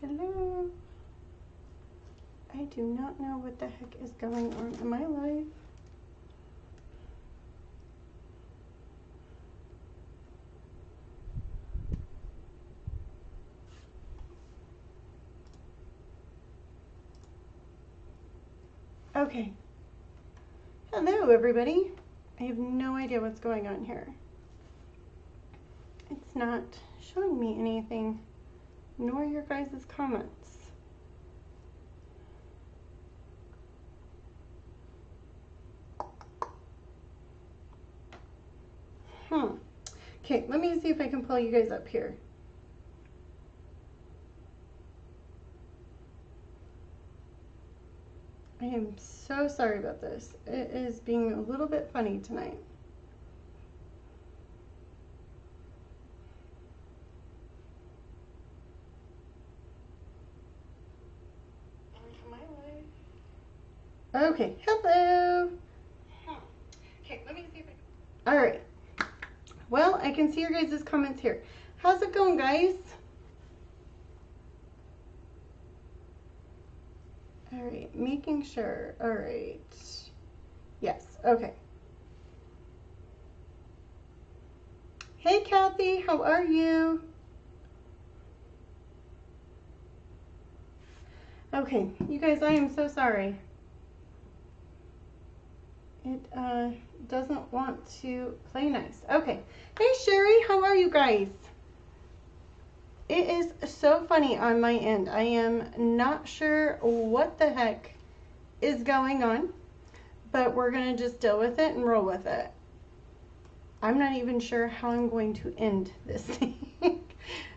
Hello. I do not know what the heck is going on in my life. Okay. Hello, everybody. I have no idea what's going on here. It's not showing me anything, nor your guys' comments. Okay, let me see if I can pull you guys up here. I am so sorry about this. It is being a little bit funny tonight. Okay, hello. Okay, let me see if I can. All right. Well, I can see your guys' comments here. How's it going, guys? All right, making sure. All right. Yes, okay. Hey, Kathy, how are you? Okay, you guys, I am so sorry. It doesn't want to play nice. Okay. Hey, Sherry, how are you guys? It is so funny on my end. I am not sure what the heck is going on, but we're going to just deal with it and roll with it. I'm not even sure how I'm going to end this thing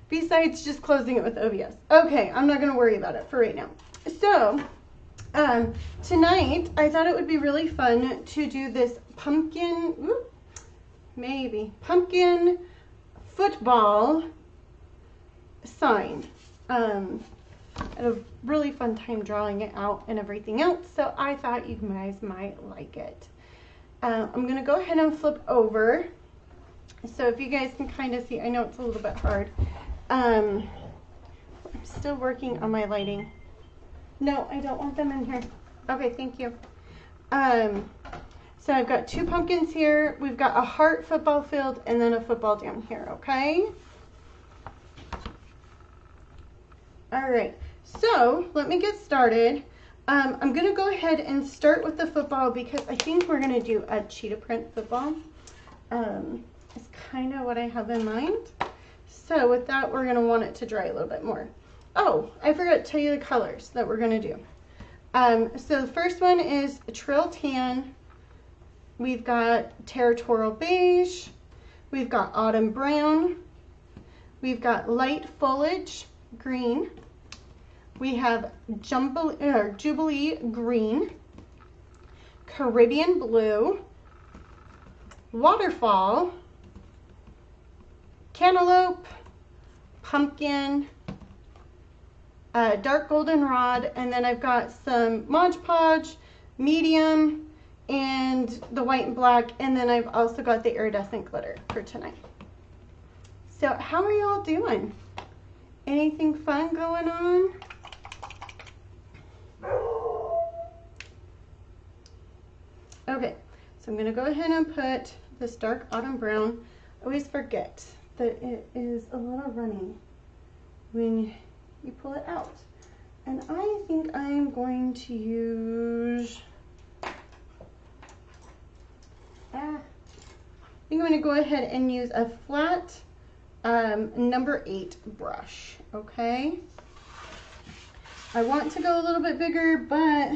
besides just closing it with OBS. Okay, I'm not going to worry about it for right now. So, tonight I thought it would be really fun to do this pumpkin football sign. I had a really fun time drawing it out and everything else, so I thought you guys might like it. I'm going to go ahead and flip over so if you guys can kind of see. I know it's a little bit hard. I'm still working on my lighting. No, I don't want them in here. Okay, thank you. So I've got 2 pumpkins here. We've got a heart football field and then a football down here, okay? All right, so let me get started. I'm gonna go ahead and start with the football because I think we're gonna do a cheetah print football. It's kind of what I have in mind. So with that, we're gonna want it to dry a little bit more. Oh, I forgot to tell you the colors that we're gonna do. So the first one is Trail Tan. We've got Territorial Beige. We've got Autumn Brown. We've got Light Foliage Green. We have Jubilee Green, Caribbean Blue, Waterfall, Cantaloupe, Pumpkin, Dark Goldenrod, and then I've got some Mod Podge, Medium, and the white and black, and then I've also got the iridescent glitter for tonight. So how are y'all doing? Anything fun going on? Okay, so I'm gonna go ahead and put this dark autumn brown. I always forget that it is a little runny when you pull it out. And I think I'm going to use, I think I'm gonna go ahead and use a flat number 8 brush, okay? I want to go a little bit bigger, but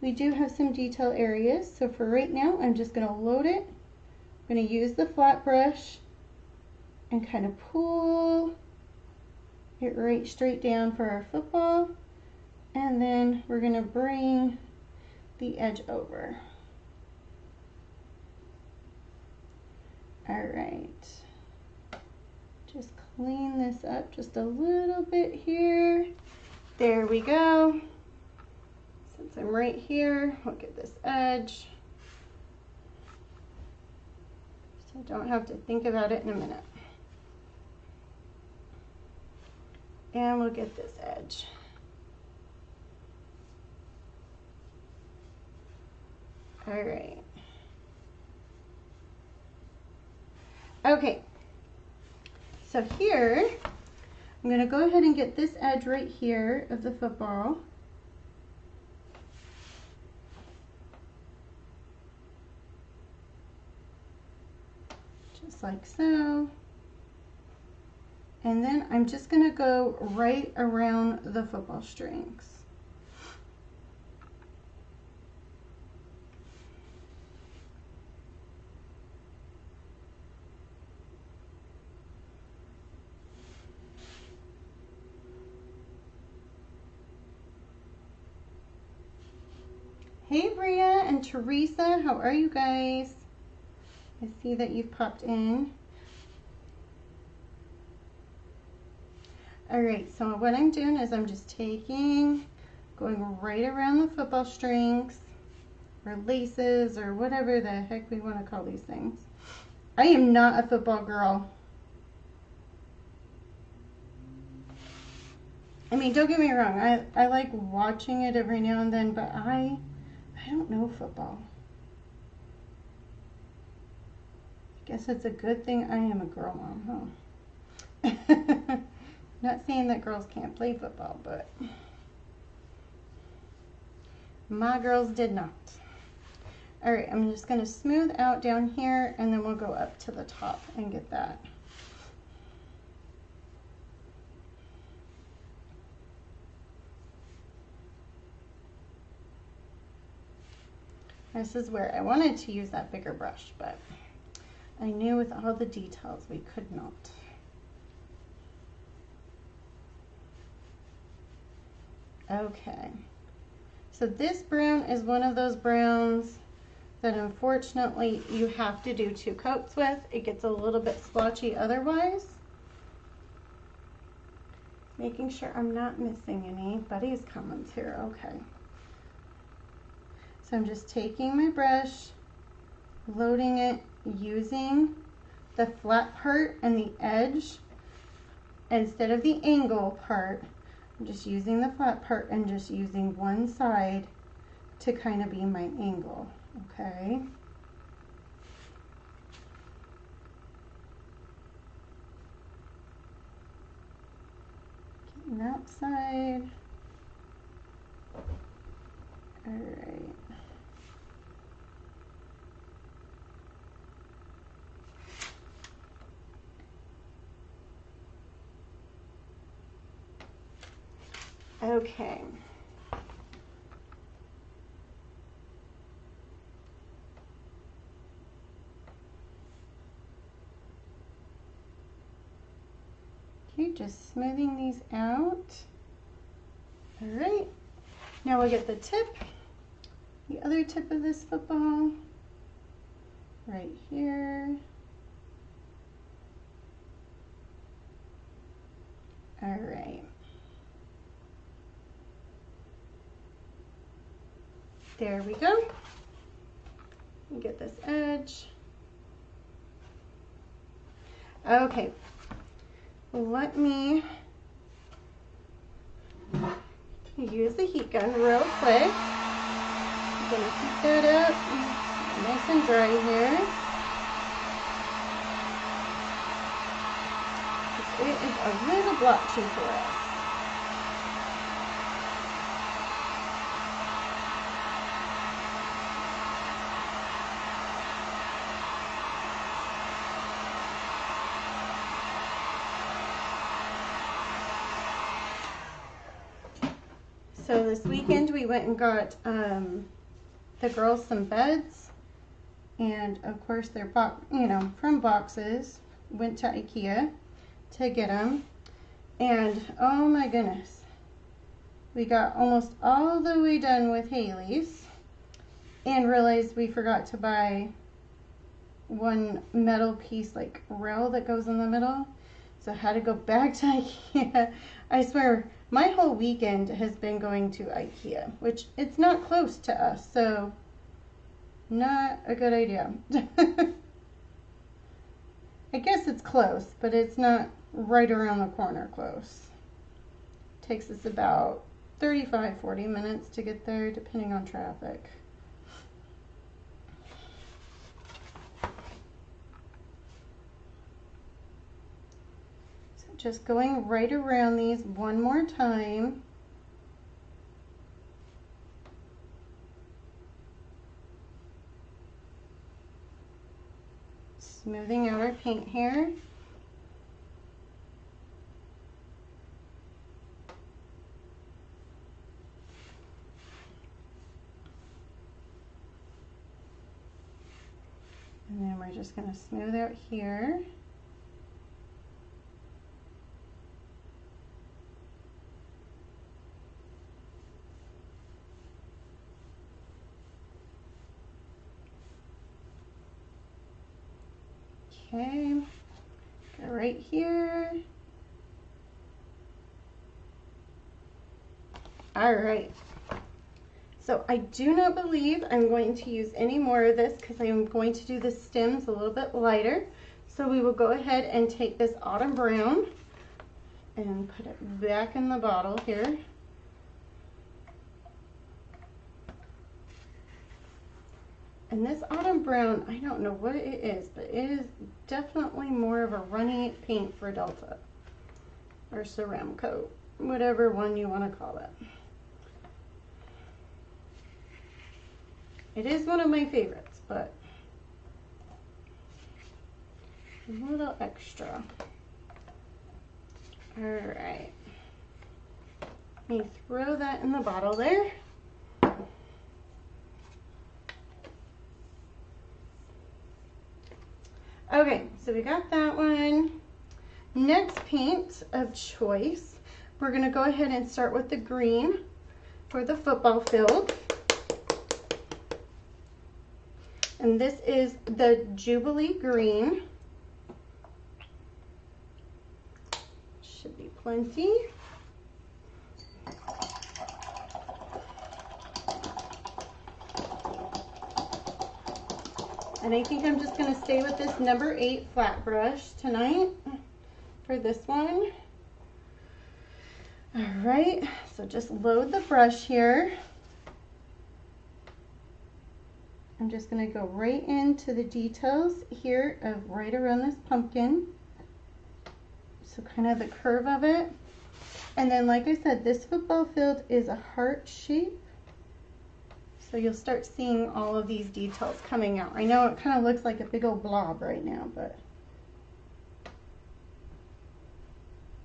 we do have some detail areas. So for right now, I'm just gonna load it. I'm gonna use the flat brush and kind of pull it right straight down for our football. And then we're gonna bring the edge over. All right. Just clean this up just a little bit here. There we go. Since I'm right here, look at this edge. So I don't have to think about it in a minute. And we'll get this edge. All right. Okay. So here, I'm going to go ahead and get this edge right here of the football. Just like so. And then I'm just going to go right around the football strings. Hey Bria and Teresa, how are you guys? I see that you've popped in. All right, so what I'm doing is I'm just going right around the football strings or laces or whatever the heck we want to call these things. I am not a football girl. I mean, don't get me wrong, I like watching it every now and then, but I don't know football. I guess it's a good thing I am a girl mom, huh? Not saying that girls can't play football, but my girls did not. All right, I'm just going to smooth out down here, and then we'll go up to the top and get that. This is where I wanted to use that bigger brush, but I knew with all the details we could not. Okay, so this brown is one of those browns that unfortunately you have to do 2 coats with. It gets a little bit splotchy otherwise. Making sure I'm not missing anybody's comments here. Okay. So I'm just taking my brush, loading it, using the flat part and the edge instead of the angle part. I'm just using the flat part and just using one side to kind of be my angle, okay? Getting that side. All right. Okay. Okay, just smoothing these out. All right. Now we'll get the tip, the other tip of this football, right here. All right. There we go. Get this edge. Okay, let me use the heat gun real quick. I'm gonna heat that up nice and dry here. It is a little blotchy for us. So this weekend we went and got the girls some beds, and of course they're from boxes. Went to IKEA to get them, and oh my goodness, we got almost all the way done with Haley's and realized we forgot to buy one metal piece like rail that goes in the middle, so I had to go back to IKEA. I swear my whole weekend has been going to IKEA, which it's not close to us, so not a good idea. I guess it's close, but it's not right around the corner close. Takes us about 35-40 minutes to get there, depending on traffic. So just going right around these one more time. Smoothing out our paint here. And then we're just going to smooth out here. Okay, go right here. All right. So I do not believe I'm going to use any more of this because I'm going to do the stems a little bit lighter. So we will go ahead and take this autumn brown and put it back in the bottle here. And this autumn brown, I don't know what it is, but it is definitely more of a runny paint for Delta or Ceramcoat, whatever one you want to call it. It is one of my favorites, but a little extra. All right. Let me throw that in the bottle there. Okay, so we got that one. Next paint of choice, we're going to go ahead and start with the green for the football field. And this is the Jubilee green. Should be plenty. And I think I'm just going to stay with this number 8 flat brush tonight for this one. All right, so just load the brush here. I'm just going to go right into the details here of right around this pumpkin. So kind of the curve of it. And then like I said, this football field is a heart shape. So you'll start seeing all of these details coming out. I know it kind of looks like a big old blob right now, but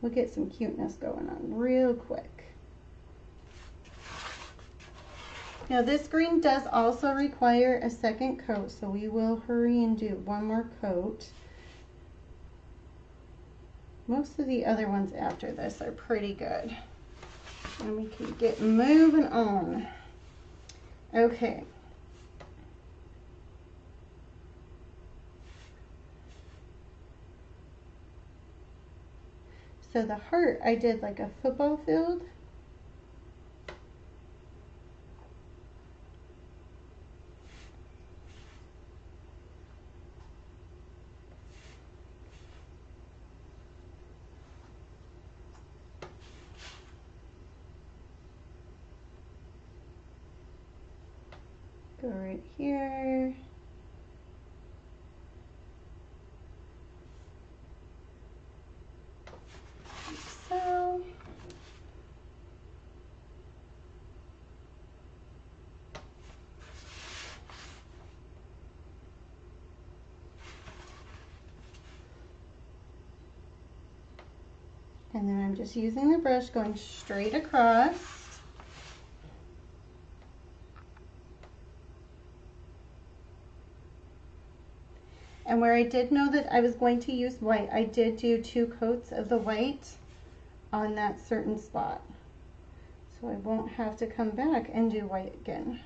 we'll get some cuteness going on real quick. Now this green does also require a second coat, so we will hurry and do one more coat. Most of the other ones after this are pretty good. And we can get moving on. Okay. So the heart, I did like a football field. Go right here. Like so. And then I'm just using the brush going straight across. And where I did know that I was going to use white, I did do 2 coats of the white on that certain spot. So I won't have to come back and do white again.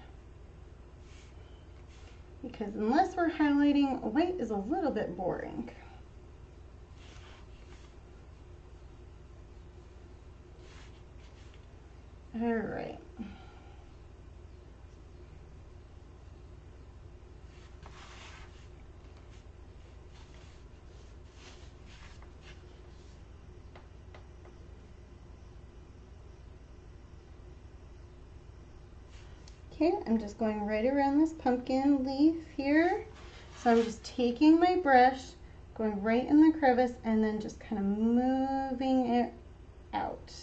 Because unless we're highlighting, white is a little bit boring. All right. Okay, I'm just going right around this pumpkin leaf here. So I'm just taking my brush, going right in the crevice, and then just kind of moving it out.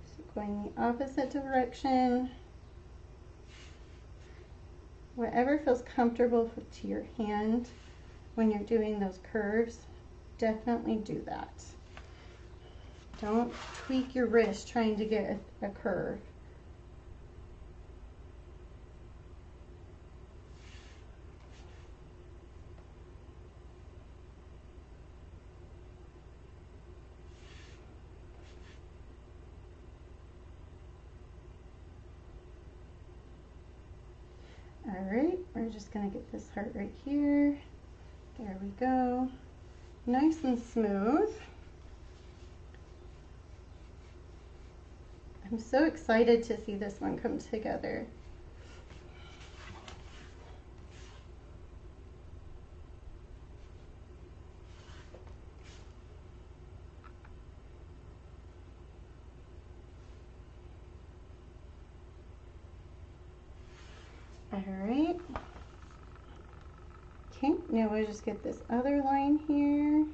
So going the opposite direction. Whatever feels comfortable to your hand when you're doing those curves, definitely do that. Don't tweak your wrist trying to get a curve. All right, we're just gonna get this heart right here. There we go. Nice and smooth. I'm so excited to see this one come together. All right. Okay, now we'll just get this other line here.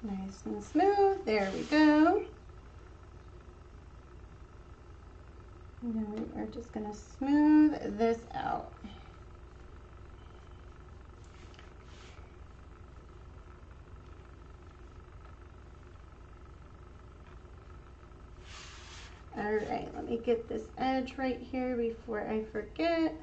Nice and smooth. There we go. And then we are just going to smooth this out. All right, let me get this edge right here before I forget.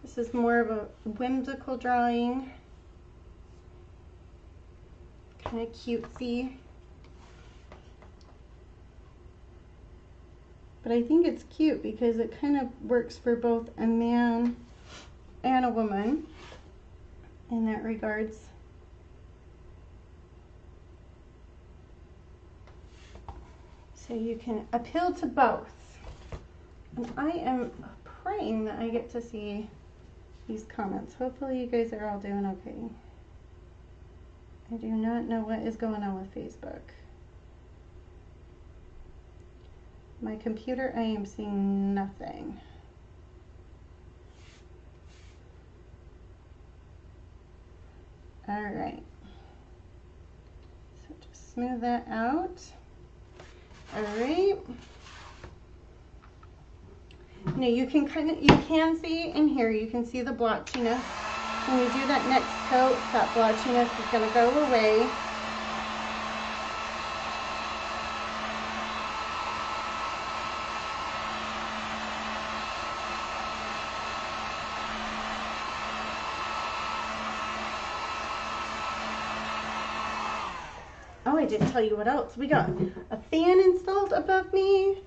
This is more of a whimsical drawing, kind of cutesy. But I think it's cute because it kind of works for both a man and a woman in that regards. So you can appeal to both. And I am praying that I get to see these comments. Hopefully you guys are all doing okay. I do not know what is going on with Facebook. My computer, I am seeing nothing. All right. So just smooth that out. All right. Now you can see in here, you can see the blotchiness. When you do that next coat, that blotchiness is going to go away. Oh, I didn't tell you what else. We got a fan installed above me,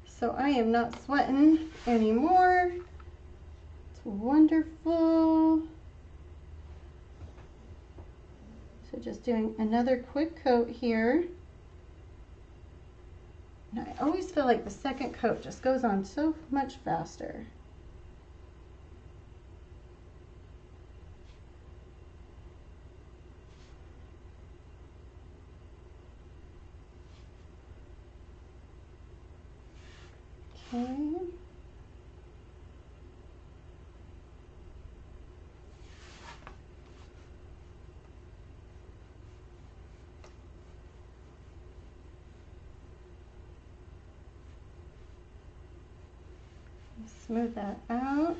so I am not sweating anymore. It's wonderful. So just doing another quick coat here. Now, I always feel like the second coat just goes on so much faster. Okay. Smooth that out.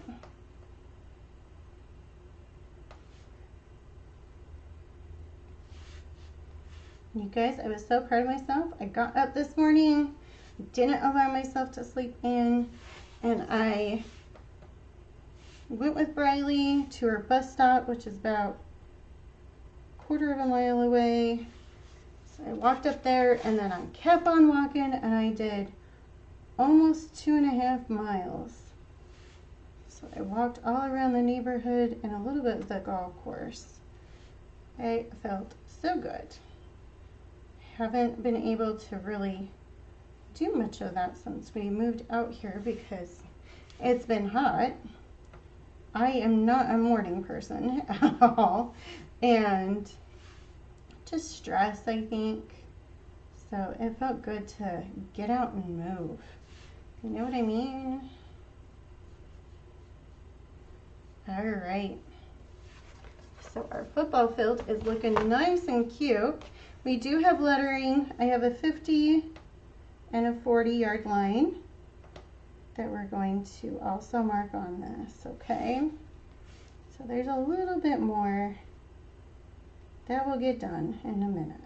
You guys, I was so proud of myself. I got up this morning, didn't allow myself to sleep in, and I went with Briley to her bus stop, which is about a quarter of a mile away. So I walked up there and then I kept on walking and I did almost 2.5 miles. So I walked all around the neighborhood and a little bit of the golf course. I felt so good. Haven't been able to really do much of that since we moved out here because it's been hot. I am not a morning person at all, and just stress, I think. So it felt good to get out and move. You know what I mean? All right. So our football field is looking nice and cute. We do have lettering. I have a 50 and a 40-yard line that we're going to also mark on this, okay? So there's a little bit more that will get done in a minute.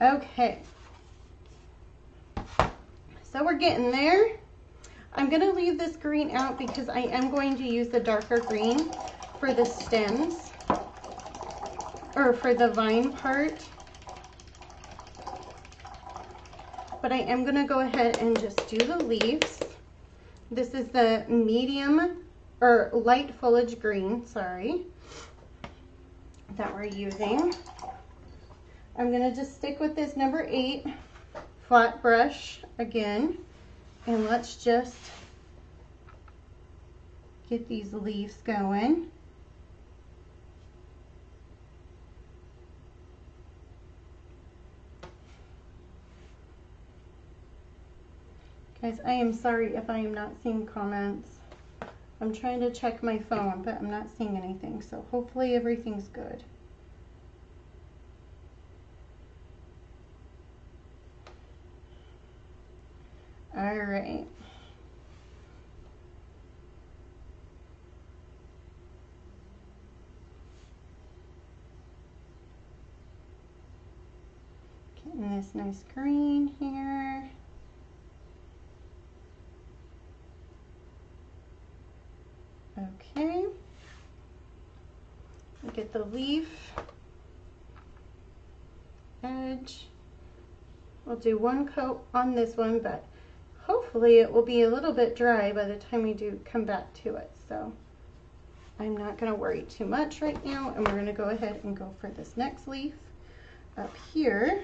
Okay. So we're getting there. I'm going to leave this green out because I am going to use the darker green for the stems, or for the vine part. But I am going to go ahead and just do the leaves. This is the medium, or light foliage green, sorry, that we're using. I'm going to just stick with this number 8 flat brush again, and let's just get these leaves going. Guys, I am sorry if I am not seeing comments. I'm trying to check my phone, but I'm not seeing anything, so hopefully everything's good. All right. Getting this nice green here. Okay. Get the leaf edge. We'll do one coat on this one, but hopefully it will be a little bit dry by the time we do come back to it. So I'm not going to worry too much right now, and we're going to go ahead and go for this next leaf up here.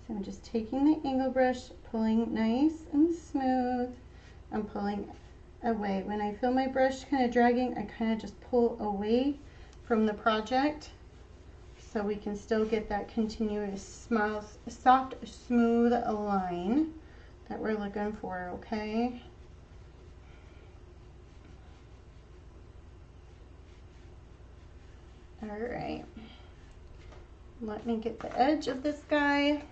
So I'm just taking the angle brush, pulling nice and smooth. I'm pulling away. When I feel my brush kind of dragging, I kind of just pull away from the project so we can still get that continuous soft, smooth line that we're looking for, okay? All right. Let me get the edge of this guy.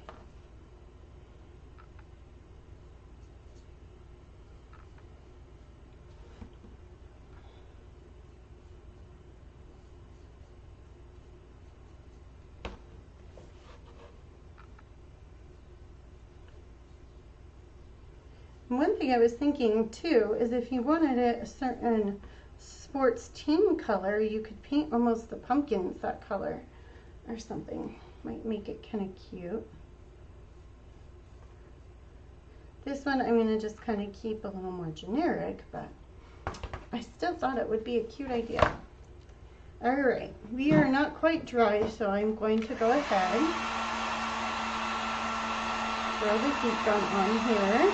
One thing I was thinking too is if you wanted it a certain sports team color, you could paint almost the pumpkins that color or something. Might make it kind of cute. This one I'm going to just kind of keep a little more generic, but I still thought it would be a cute idea. All right, we are not quite dry, so I'm going to go ahead, throw the heat gun on here.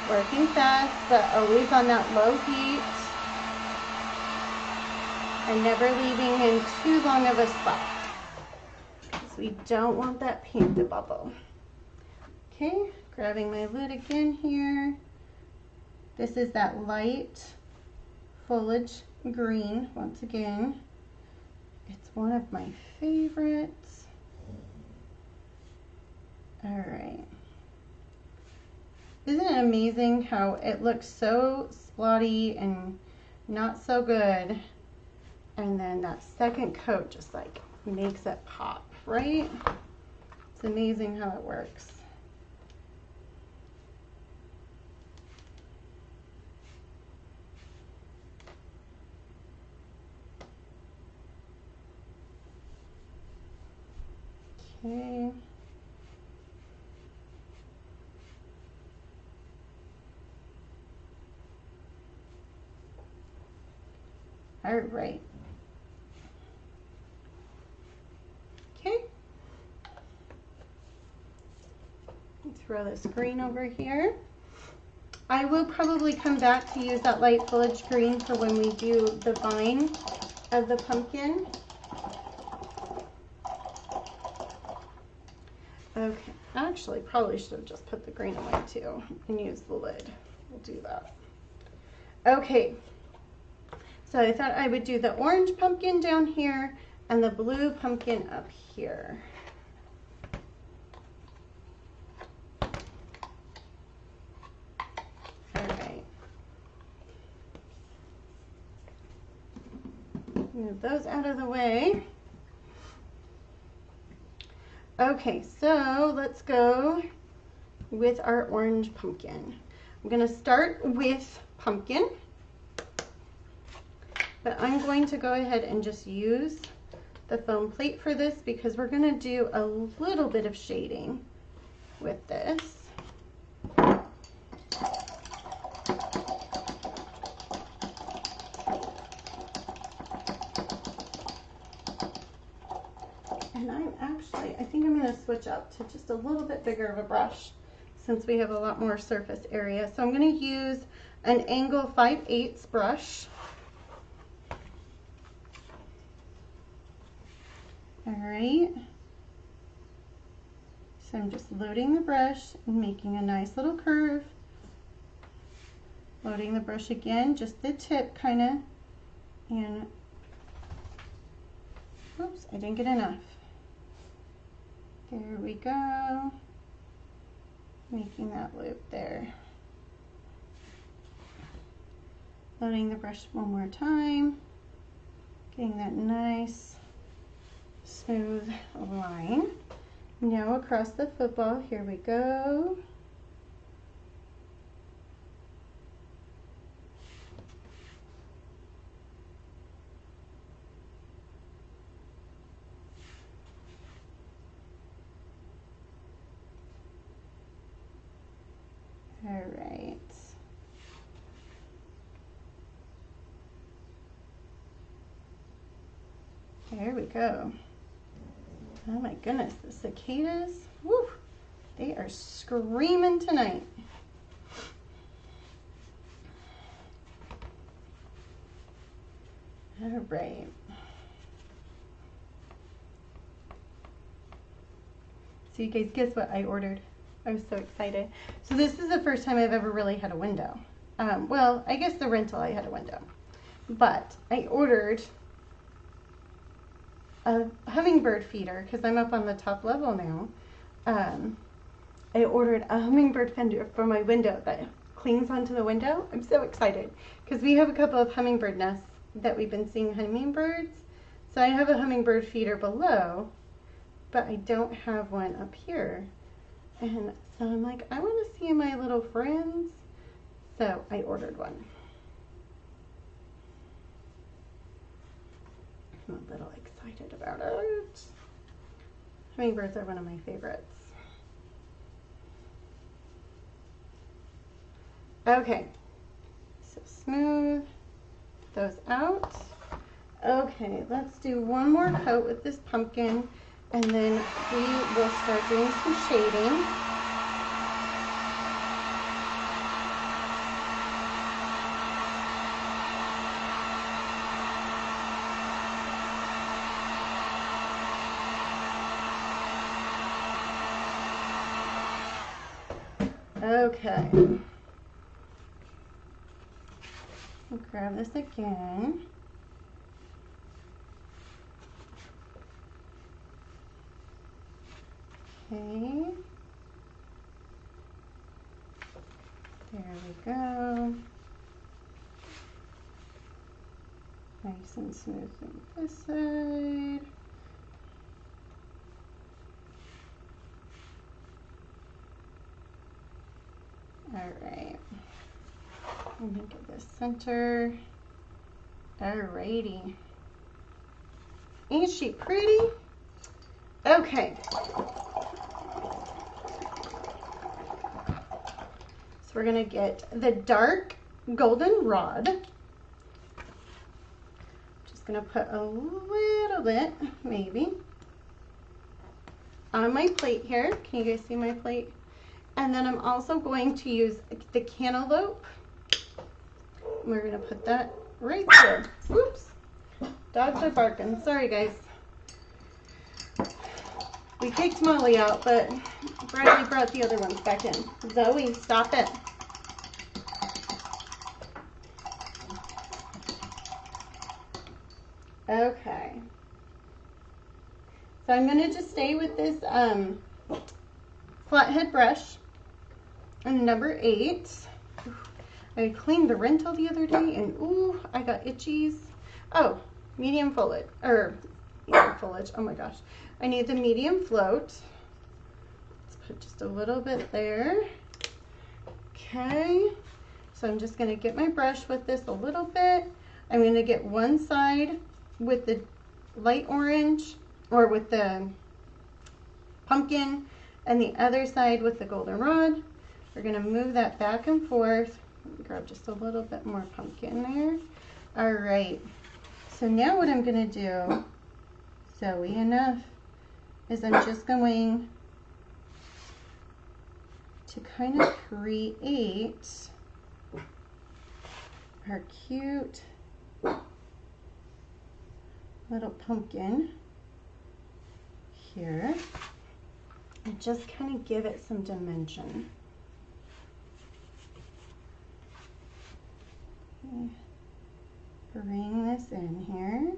Working fast, but always on that low heat, and never leaving in too long of a spot, because we don't want that paint to bubble. Okay, grabbing my lid again here. This is that light foliage green, once again. It's one of my favorites. All right. Isn't it amazing how it looks so splotty and not so good? And then that second coat just like makes it pop, right? It's amazing how it works. Okay. All right. Okay. Throw this green over here. I will probably come back to use that light foliage green for when we do the vine of the pumpkin. Okay, actually probably should have just put the green away too and use the lid. We'll do that. Okay, so I thought I would do the orange pumpkin down here and the blue pumpkin up here. All right. Move those out of the way. Okay, so let's go with our orange pumpkin. I'm going to start with pumpkin, but I'm going to go ahead and just use the foam plate for this because we're going to do a little bit of shading with this. And I think I'm going to switch up to just a little bit bigger of a brush since we have a lot more surface area. So I'm going to use an angle 5/8 brush. All right. So I'm just loading the brush and making a nice little curve. Loading the brush again, just the tip kind of, and oops, I didn't get enough. There we go. Making that loop there. Loading the brush one more time. Getting that nice smooth line. Now across the football, here we go. All right. There we go. Oh my goodness, the cicadas, woo, they are screaming tonight. All right. So you guys, guess what I ordered? I was so excited. So this is the first time I've ever really had a window. Well, I guess the rental I had a window. But I ordered a hummingbird feeder because I'm up on the top level now. I ordered a hummingbird feeder for my window that clings onto the window. I'm so excited because we have a couple of hummingbird nests that we've been seeing hummingbirds. So I have a hummingbird feeder below, but I don't have one up here. And so I'm like, I want to see my little friends. So I ordered one. I'm a little excited about it. Hummingbirds are one of my favorites. Okay, so smooth those out. Okay, let's do one more coat with this pumpkin and then we will start doing some shading. Okay. We'll grab this again. Okay. There we go. Nice and smooth on this side. All right. Let me get this center. Alrighty. Ain't she pretty? Okay. So we're gonna get the dark goldenrod. Just gonna put a little bit, maybe, on my plate here. Can you guys see my plate? And then I'm also going to use the cantaloupe. We're gonna put that right there. Oops. Dogs are barking. Sorry, guys. We kicked Molly out, but Bradley brought the other ones back in. Zoe, stop it. Okay. So I'm going to just stay with this flathead brush. And number 8. I cleaned the rental the other day, and ooh, I got itchies. Oh, medium foliage, or medium foliage, oh my gosh. I need the medium float. Let's put just a little bit there. Okay, so I'm just gonna get my brush with this a little bit. I'm gonna get one side with the light orange, or with the pumpkin, and the other side with the goldenrod. We're gonna move that back and forth. Grab just a little bit more pumpkin there. All right, so now what I'm gonna do, Zoe, enough, is I'm just going to kind of create our cute little pumpkin here, and just kind of give it some dimension. Bring this in here.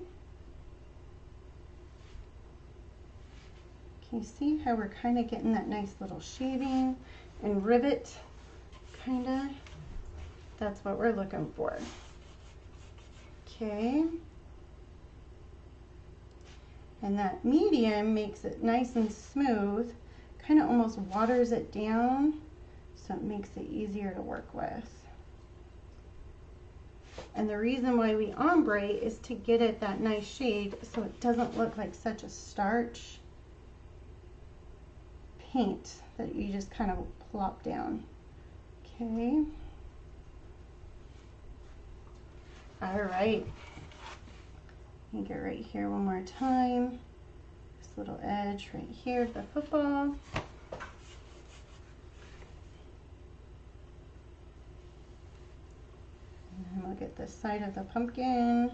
Can you see how we're kind of getting that nice little shading and rivet, kind of? That's what we're looking for. Okay. And that medium makes it nice and smooth, kind of almost waters it down, so it makes it easier to work with. And the reason why we ombre is to get it that nice shade so it doesn't look like such a starch paint that you just kind of plop down. Okay. All right. Let me get right here one more time. This little edge right here to the football. And we'll get this side of the pumpkin.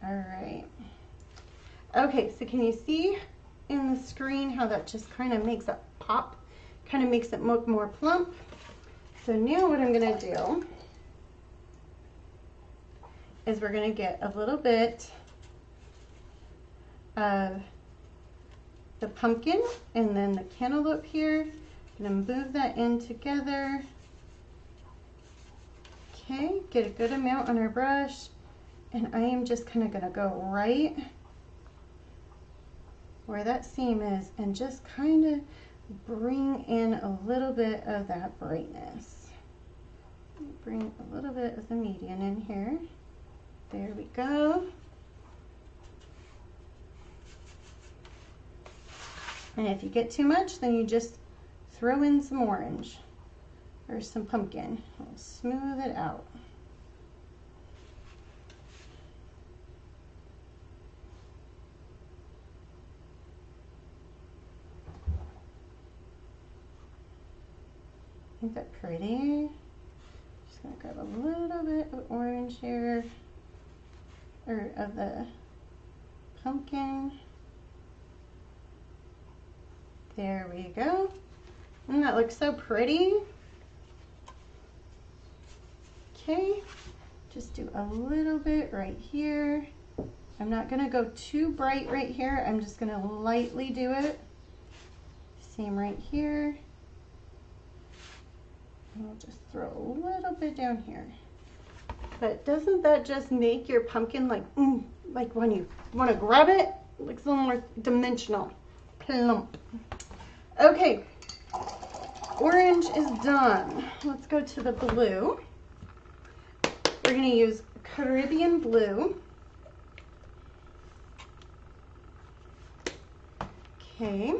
All right. Okay, so can you see in the screen how that just kind of makes it pop, kind of makes it look more plump? So now what I'm gonna do is we're gonna get a little bit of the pumpkin and then the cantaloupe here. I'm gonna move that in together. Okay, get a good amount on our brush, and I am just kind of gonna go right where that seam is and just kind of bring in a little bit of that brightness. Bring a little bit of the median in here. There we go. And if you get too much, then you just throw in some orange or some pumpkin. It'll smooth it out. Isn't that pretty? Just gonna grab a little bit of orange here, or of the pumpkin. There we go. And that looks so pretty. Okay, just do a little bit right here. I'm not gonna go too bright right here. I'm just gonna lightly do it. Same right here. And I'll just throw a little bit down here. But doesn't that just make your pumpkin like when you want to grab it, looks a little more dimensional, plump. Okay, orange is done. Let's go to the blue. We're going to use Caribbean blue. Okay.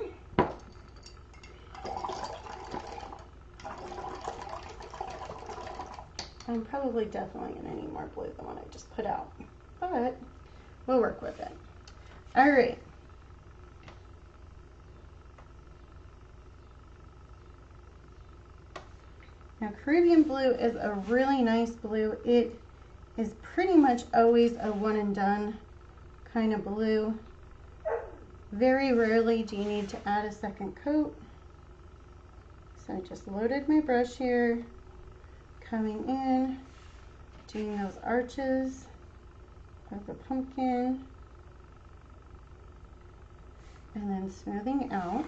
I'm probably definitely going to need more blue than what I just put out, but we'll work with it. All right. Now, Caribbean blue is a really nice blue. It is pretty much always a one and done kind of blue. Very rarely do you need to add a second coat. So I just loaded my brush here, coming in, doing those arches of the pumpkin, and then smoothing out.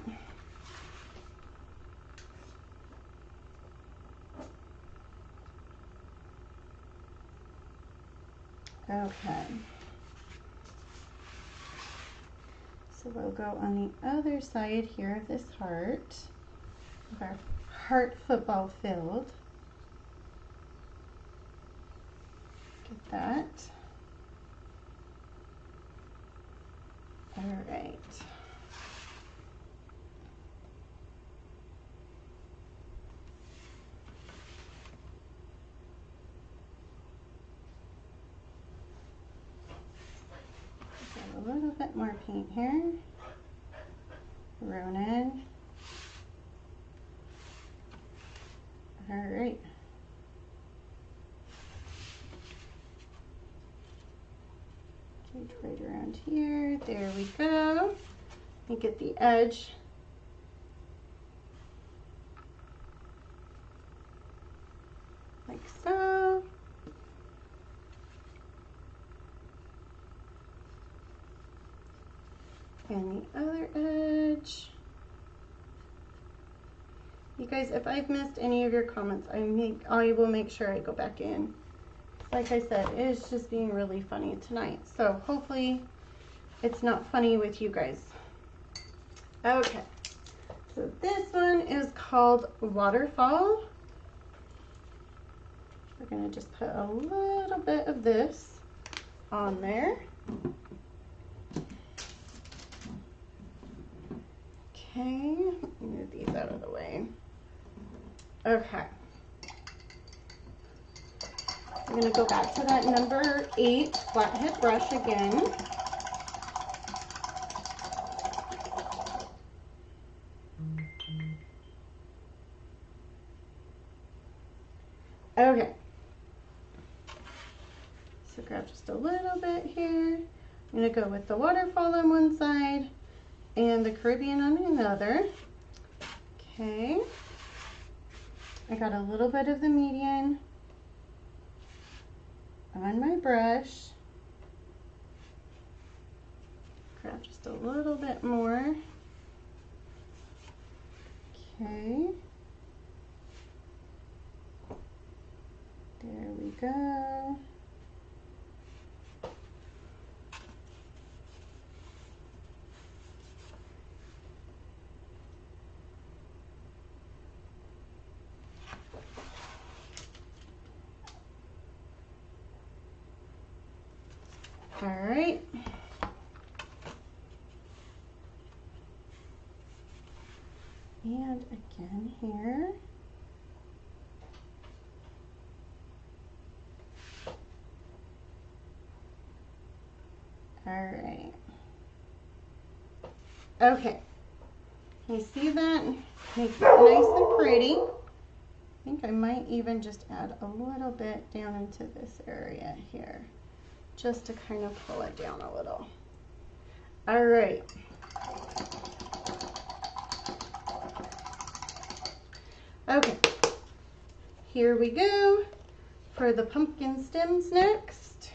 Okay. So we'll go on the other side here of this heart, with our heart football field. Get that. All right. A little bit more paint here. Ronan. All right. Right around here. There we go. And get the edge. Like so. And the other edge. You guys, if I've missed any of your comments, I will make sure I go back in. Like I said, it's just being really funny tonight. So hopefully it's not funny with you guys. Okay, so this one is called Waterfall. We're gonna just put a little bit of this on there. Okay, move these out of the way. Okay. I'm going to go back to that number 8 flathead brush again. Okay. So grab just a little bit here. I'm going to go with the waterfall on one side and the Caribbean on another. Okay. I got a little bit of the median on my brush. Grab just a little bit more. Okay. There we go. All right. And again here. All right. Okay. You see that? Make it nice and pretty. I think I might even just add a little bit down into this area here, just to kind of pull it down a little. All right. Okay. Here we go for the pumpkin stems next.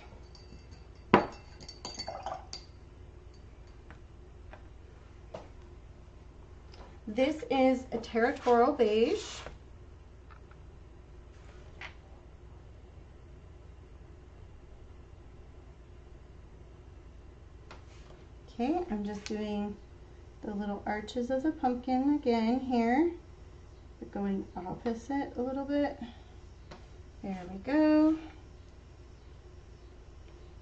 This is a Terra Coral Beige. Okay, I'm just doing the little arches of the pumpkin again here, but going opposite a little bit. There we go.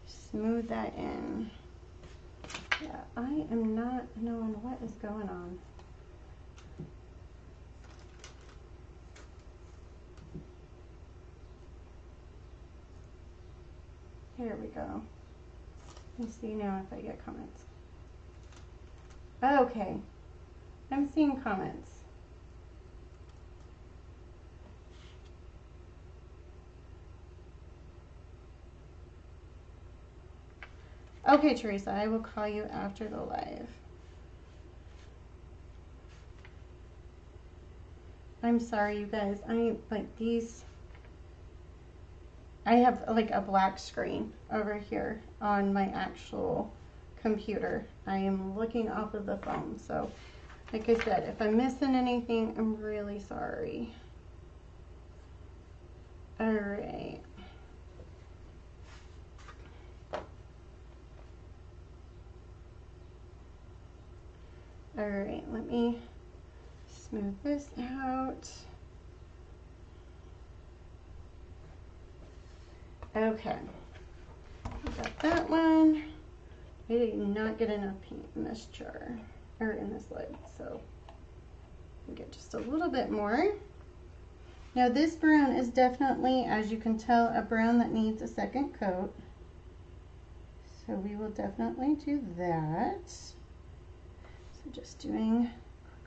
Smooth that in. Yeah, I am not knowing what is going on. There we go. Let's see now if I get comments. Okay, I'm seeing comments. Okay, Teresa, I will call you after the live. I'm sorry, you guys. I have like a black screen over here on my actual computer. I am looking off of the phone. So, like I said, if I'm missing anything, I'm really sorry. All right. All right, let me smooth this out. Okay, got that one. I did not get enough paint in this jar, or in this lid, so I'll get just a little bit more. Now this brown is definitely, as you can tell, a brown that needs a second coat. So we will definitely do that. So just doing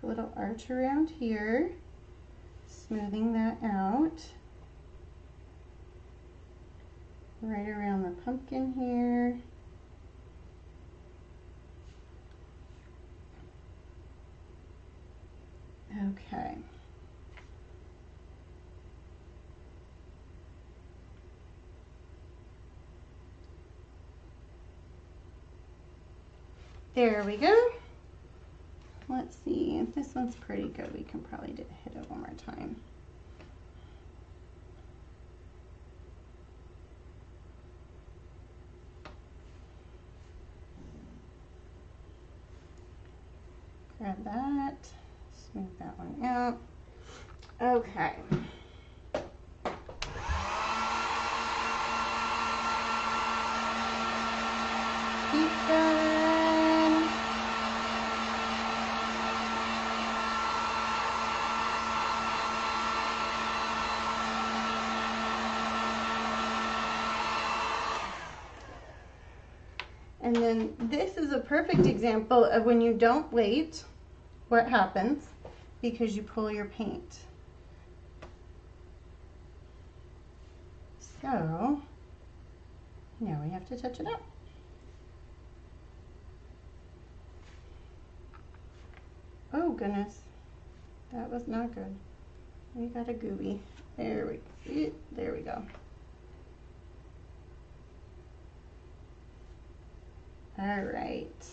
a little arch around here, smoothing that out. Right around the pumpkin here. Okay. There we go. Let's see, if this one's pretty good, we can probably hit it one more time. Grab that, smooth that one out. Okay. Keep going. And then this is a perfect example of when you don't wait, what happens, because you pull your paint. So now we have to touch it up. Oh goodness, that was not good. We got a gooby. There we go. All right.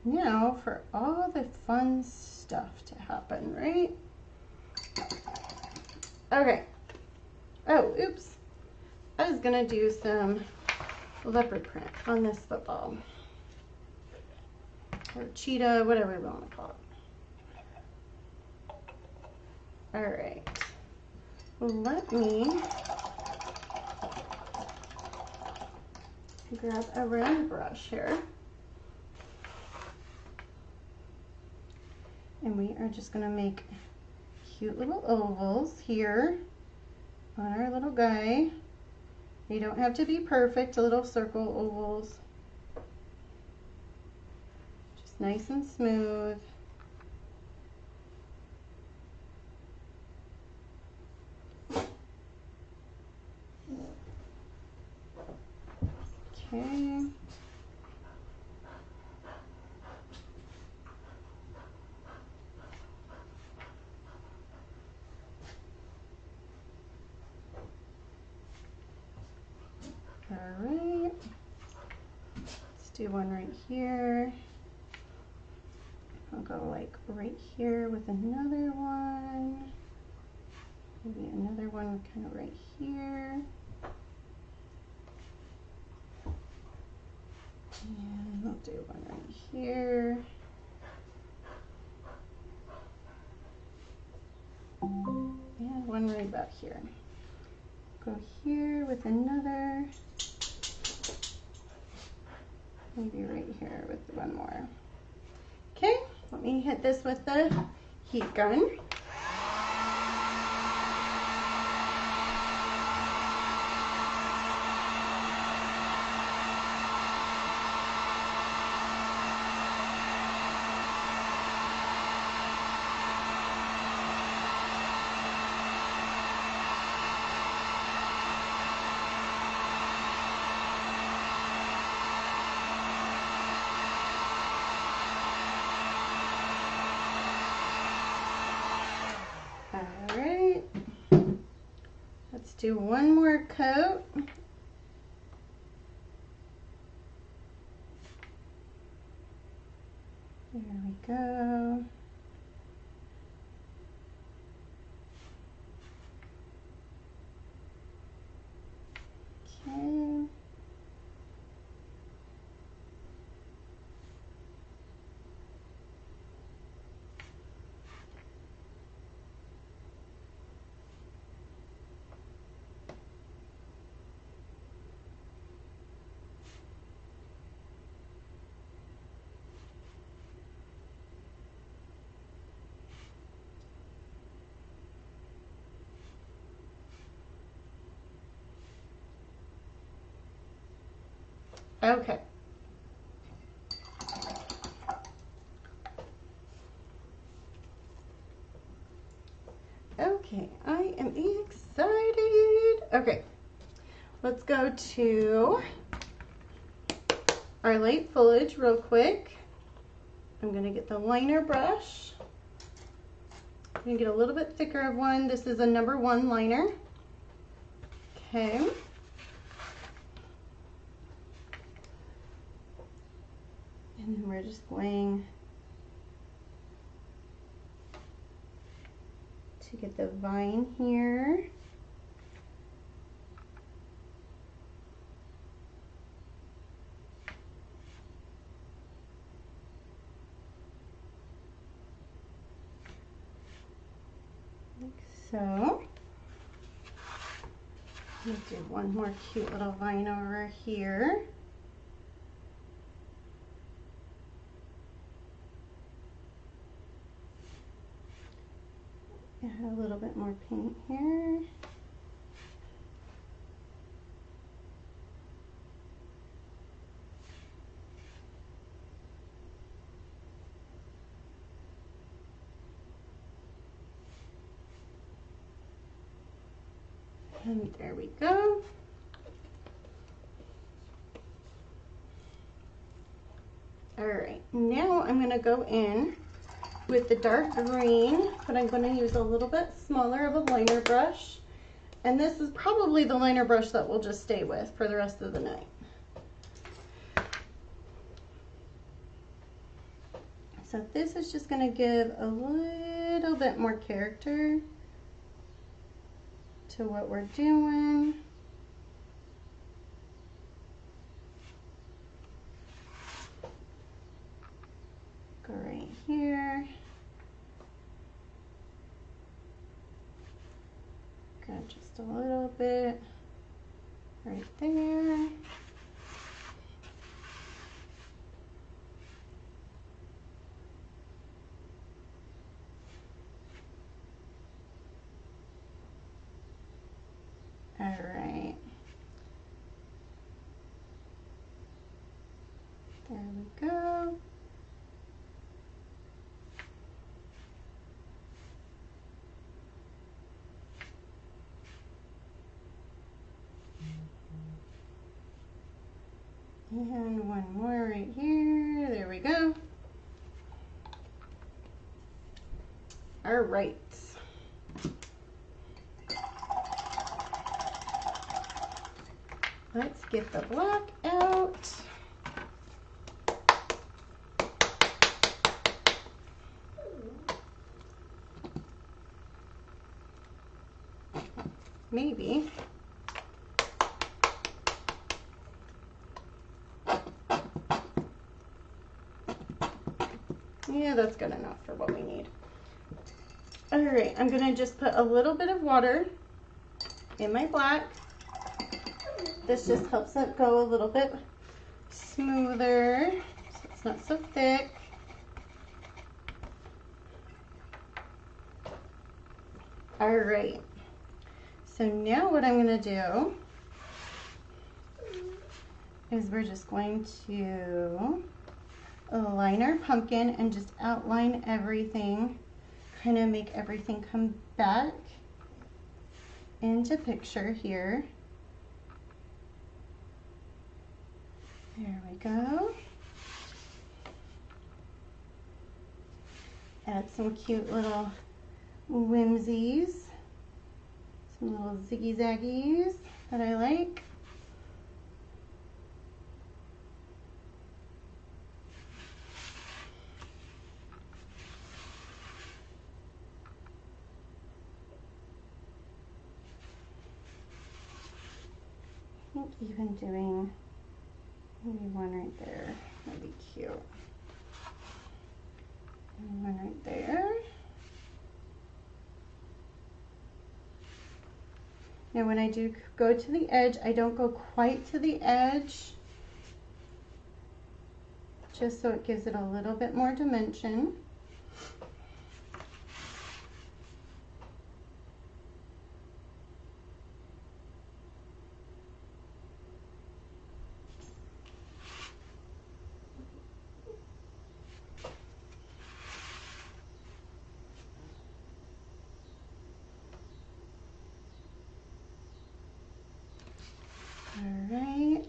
Now for all the fun stuff to happen, right? Okay. Oh, oops. I was gonna do some leopard print on this football. Or cheetah, whatever we want to call it. All right. Let me grab a round brush here. And we are just going to make cute little ovals here on our little guy. They don't have to be perfect, little circle ovals. Just nice and smooth. Okay. All right. Let's do one right here. I'll go like right here with another one. Maybe another one kind of right here. I'll do one right here. And one right about here. Go here with another. Maybe right here with one more. Okay, let me hit this with the heat gun. All right, let's do one more coat. There we go. Okay. Okay. Okay, I am excited. Okay, let's go to our late foliage real quick. I'm gonna get the liner brush. I'm gonna get a little bit thicker of one. This is a #1 liner. Okay. And then we're just going to get the vine here. Like so. Let's do one more cute little vine over here. Add a little bit more paint here. And there we go. All right, now I'm gonna go in with the dark green, but I'm gonna use a little bit smaller of a liner brush. And this is probably the liner brush that we'll just stay with for the rest of the night. So this is just gonna give a little bit more character to what we're doing. Go right here. Go just a little bit right there. All right. There we go. And one more right here. There we go. All right. Let's get the black out. Maybe. Yeah, that's good enough for what we need. All right, I'm gonna just put a little bit of water in my black. This just helps it go a little bit smoother, so it's not so thick. All right, so now what I'm gonna do is we're just going to line our pumpkin and just outline everything, kind of make everything come back into picture here. There we go. Add some cute little whimsies, some little ziggy zaggies that I like. I think even doing maybe one right there would be cute. And one right there. Now when I do go to the edge, I don't go quite to the edge, just so it gives it a little bit more dimension. All right.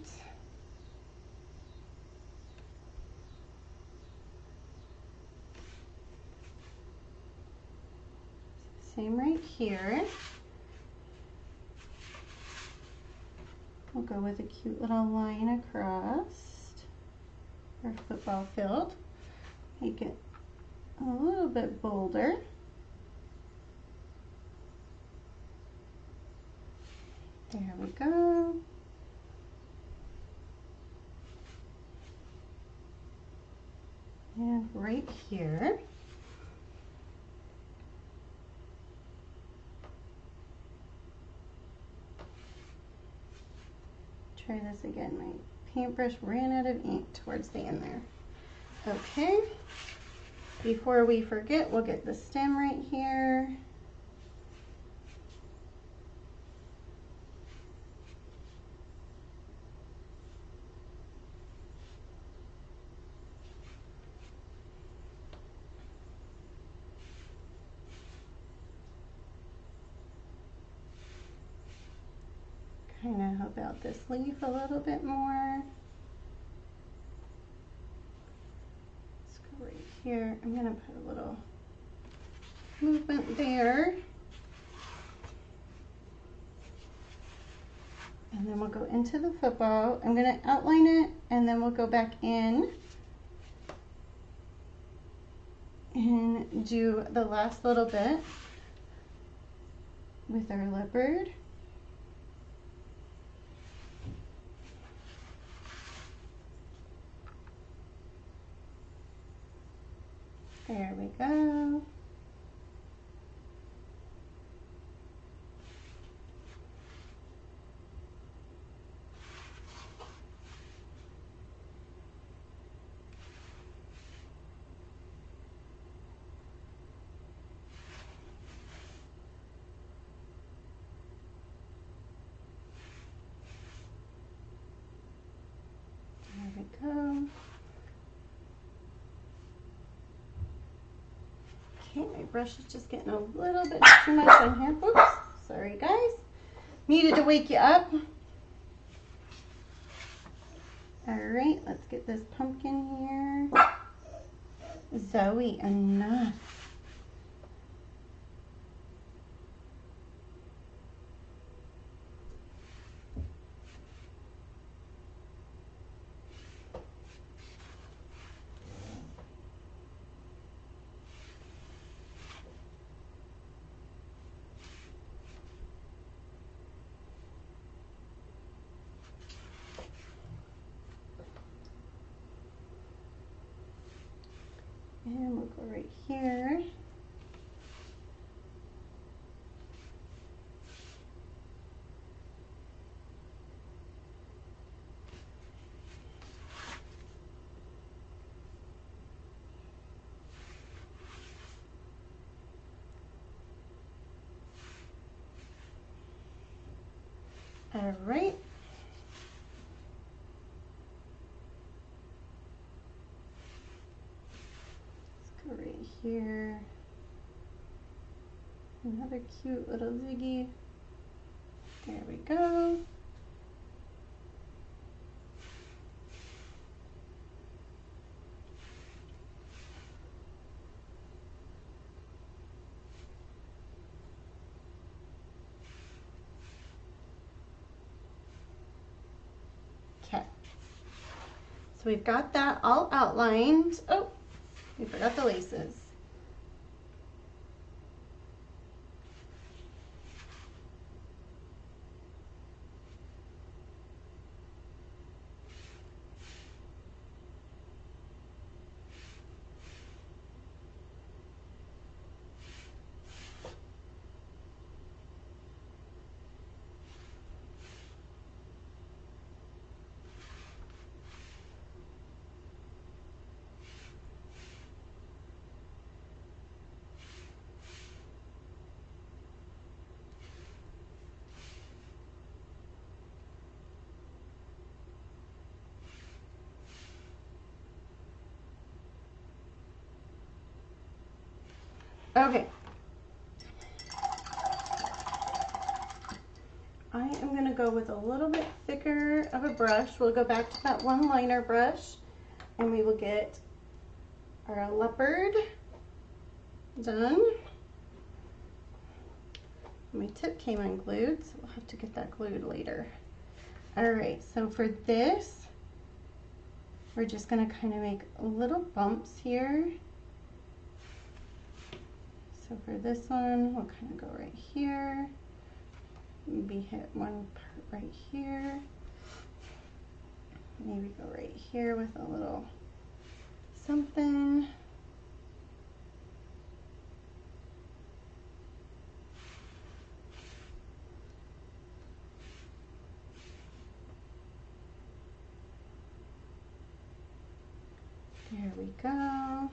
Same right here. We'll go with a cute little line across our football field. Make it a little bit bolder. There we go. And right here, try this again. My paintbrush ran out of ink towards the end there. Okay, before we forget, we'll get the stem right here. Kind of help out this leaf a little bit more. Let's go right here. I'm going to put a little movement there. And then we'll go into the football. I'm going to outline it and then we'll go back in and do the last little bit with our leopard. There we go. There we go. Okay, my brush is just getting a little bit too much on here. Oops, sorry guys. Needed to wake you up. All right, let's get this pumpkin here. Zoe, enough. And we'll go right here. All right. Let's go right here. Another cute little ziggy. There we go. Okay. So we've got that all outlined. Oh, we forgot the laces. Okay. I am going to go with a little bit thicker of a brush. We'll go back to that one liner brush and we will get our leopard done. My tip came unglued, so we'll have to get that glued later. All right, so for this, we're just going to kind of make little bumps here. So for this one, we'll kind of go right here. Maybe hit one part right here. Maybe go right here with a little something. There we go.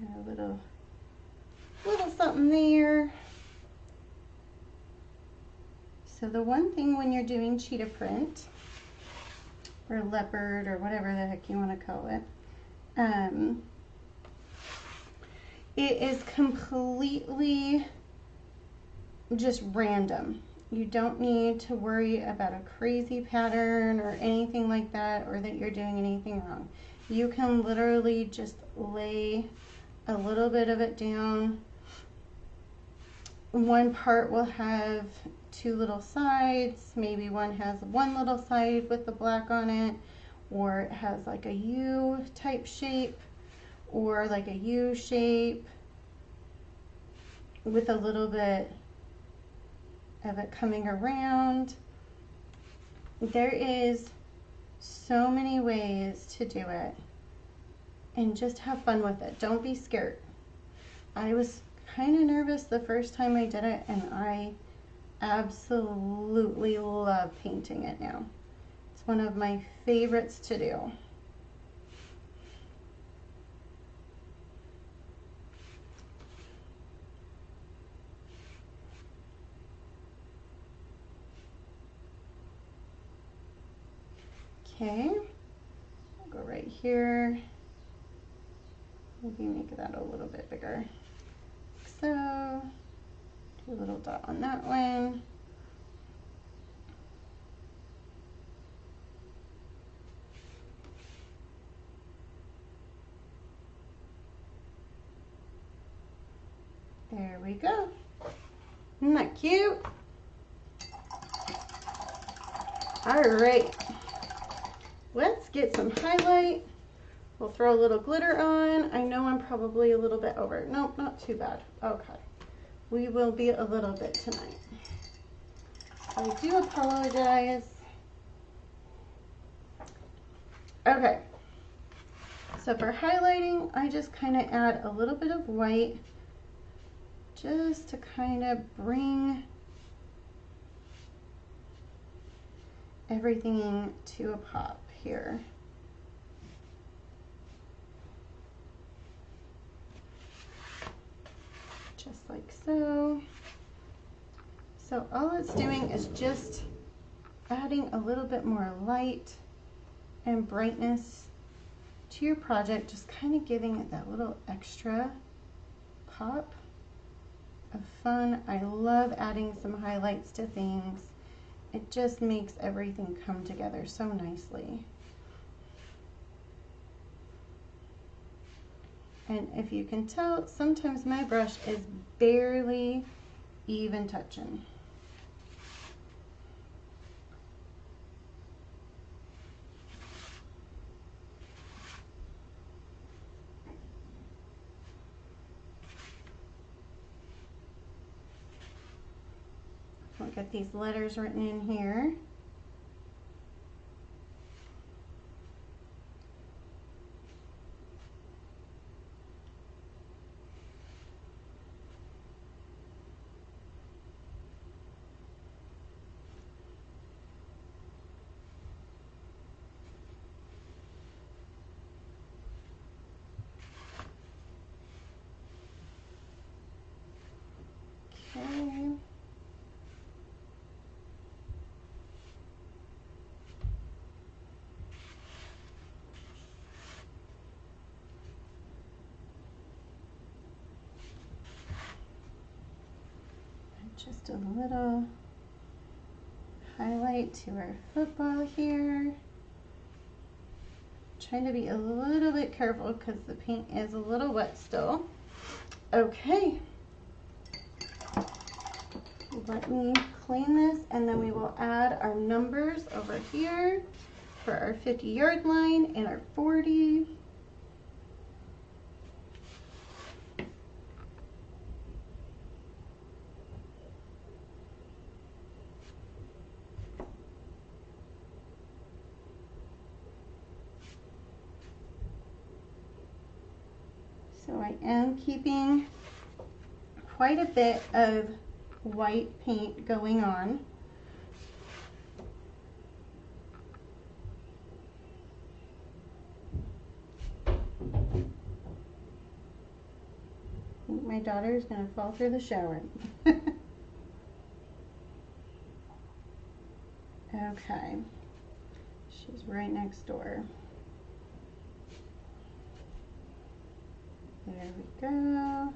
And a little something there. So the one thing when you're doing cheetah print or leopard or whatever the heck you want to call it, it is completely just random. You don't need to worry about a crazy pattern or anything like that, or that you're doing anything wrong. You can literally just lay a little bit of it down. One part will have two little sides, maybe one has one little side with the black on it, or it has like a U type shape, or like a U shape with a little bit of it coming around. There is so many ways to do it, and just have fun with it. Don't be scared. I was kind of nervous the first time I did it, and I absolutely love painting it now. It's one of my favorites to do. Okay, I'll go right here. Maybe make that a little bit bigger. Like so. Do a little dot on that one. There we go. Isn't that cute? All right. Let's get some highlight. We'll throw a little glitter on. I know I'm probably a little bit over. Nope, not too bad. Okay. We will be a little bit tonight. I do apologize. Okay, so for highlighting, I just kind of add a little bit of white just to kind of bring everything to a pop here. Just like so. So all it's doing is just adding a little bit more light and brightness to your project, just kind of giving it that little extra pop of fun. I love adding some highlights to things. It just makes everything come together so nicely. And if you can tell, sometimes my brush is barely even touching. I'll get these letters written in here. Okay. Just a little highlight to our football here. Trying to be a little bit careful because the paint is a little wet still. Okay. Let me clean this and then we will add our numbers over here for our 50-yard line and our 40. So I am keeping quite a bit of white paint going on. I think my daughter is going to fall through the shower. Okay, she's right next door. There we go.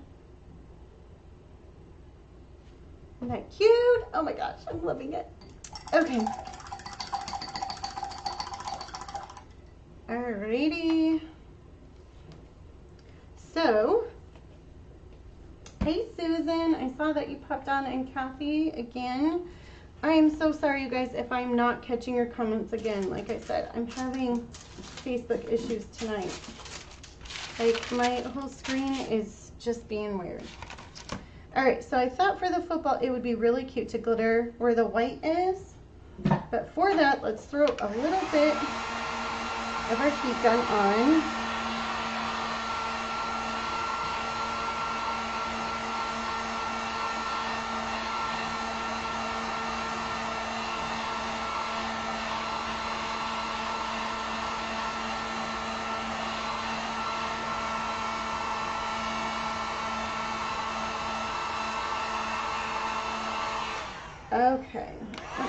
Isn't that cute? Oh my gosh, I'm loving it. Okay. Alrighty. So, hey Susan, I saw that you popped on, and Kathy again. I am so sorry, you guys, if I'm not catching your comments again. Like I said, I'm having Facebook issues tonight. Like, my whole screen is just being weird. Alright, so I thought for the football it would be really cute to glitter where the white is. But for that, let's throw a little bit of our heat gun on. Okay. I'll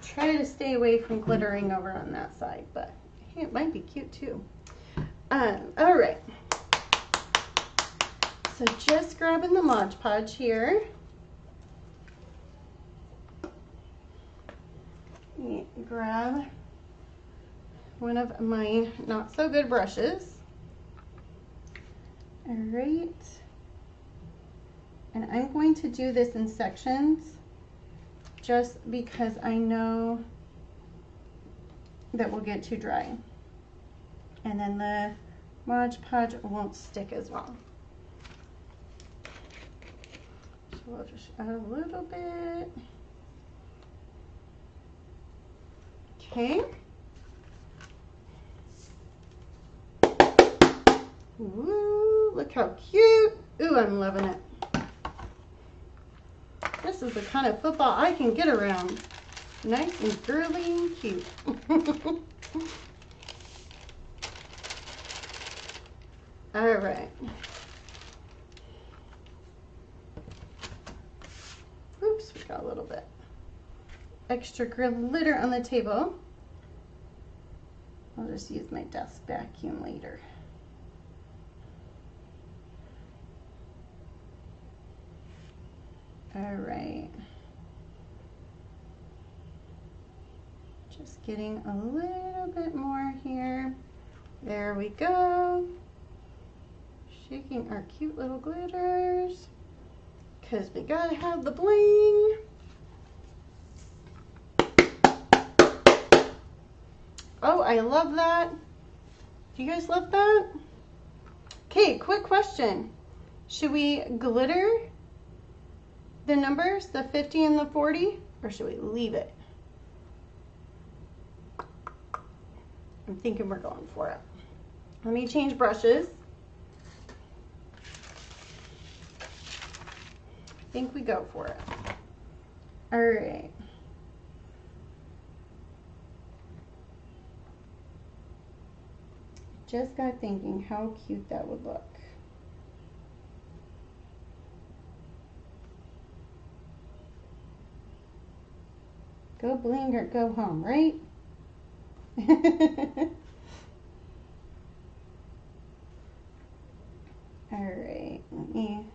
try to stay away from glittering over on that side, but hey, it might be cute too. All right. So just grabbing the Mod Podge here. Grab one of my not so good brushes. All right, and I'm going to do this in sections just because I know that will get too dry, and then the Mod Podge won't stick as well. So we'll just add a little bit. Okay. Woo, look how cute. Ooh, I'm loving it. This is the kind of football I can get around. Nice and girly and cute. All right. Oops, we got a little bit extra glitter on the table. I'll just use my desk vacuum later. All right. Just getting a little bit more here. There we go. Shaking our cute little glitters because we gotta have the bling. Oh, I love that. Do you guys love that? Okay, quick question. Should we glitter the numbers, the 50 and the 40, or should we leave it? I'm thinking we're going for it. Let me change brushes. I think we go for it. All right. Just got thinking how cute that would look. Go bling or go home, right? All right, let me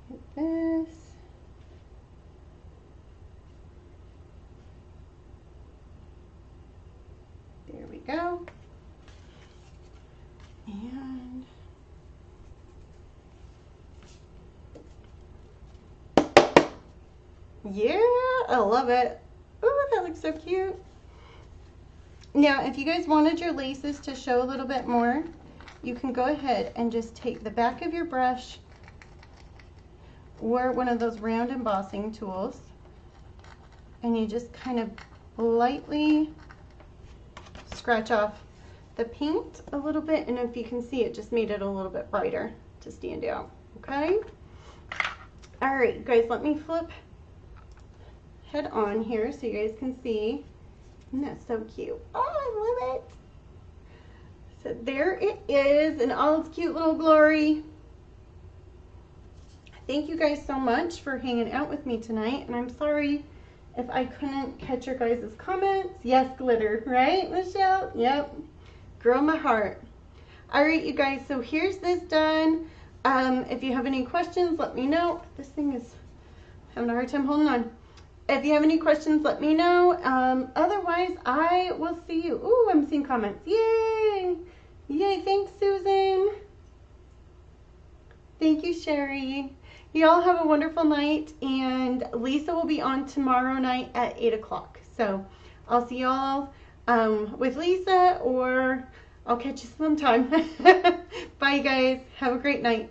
hit this. There we go. And yeah, I love it. Oh, that looks so cute. Now, if you guys wanted your laces to show a little bit more, you can go ahead and just take the back of your brush or one of those round embossing tools, and you just kind of lightly scratch off the paint a little bit, and if you can see, it just made it a little bit brighter to stand out. Okay. All right, guys, let me flip head on here so you guys can see. Isn't that so cute? Oh, I love it. So there it is in all its cute little glory. Thank you guys so much for hanging out with me tonight, and I'm sorry if I couldn't catch your guys' comments. Yes, glitter, right, Michelle? Yep. Girl, my heart. All right, you guys, so here's this done. If you have any questions, let me know. This thing is having a hard time holding on. If you have any questions, let me know. Otherwise, I will see you. Ooh, I'm seeing comments. Yay! Yay, thanks, Susan. Thank you, Sherry. You all have a wonderful night, and Lisa will be on tomorrow night at 8 o'clock. So I'll see y'all with Lisa, or I'll catch you sometime. Bye, guys. Have a great night.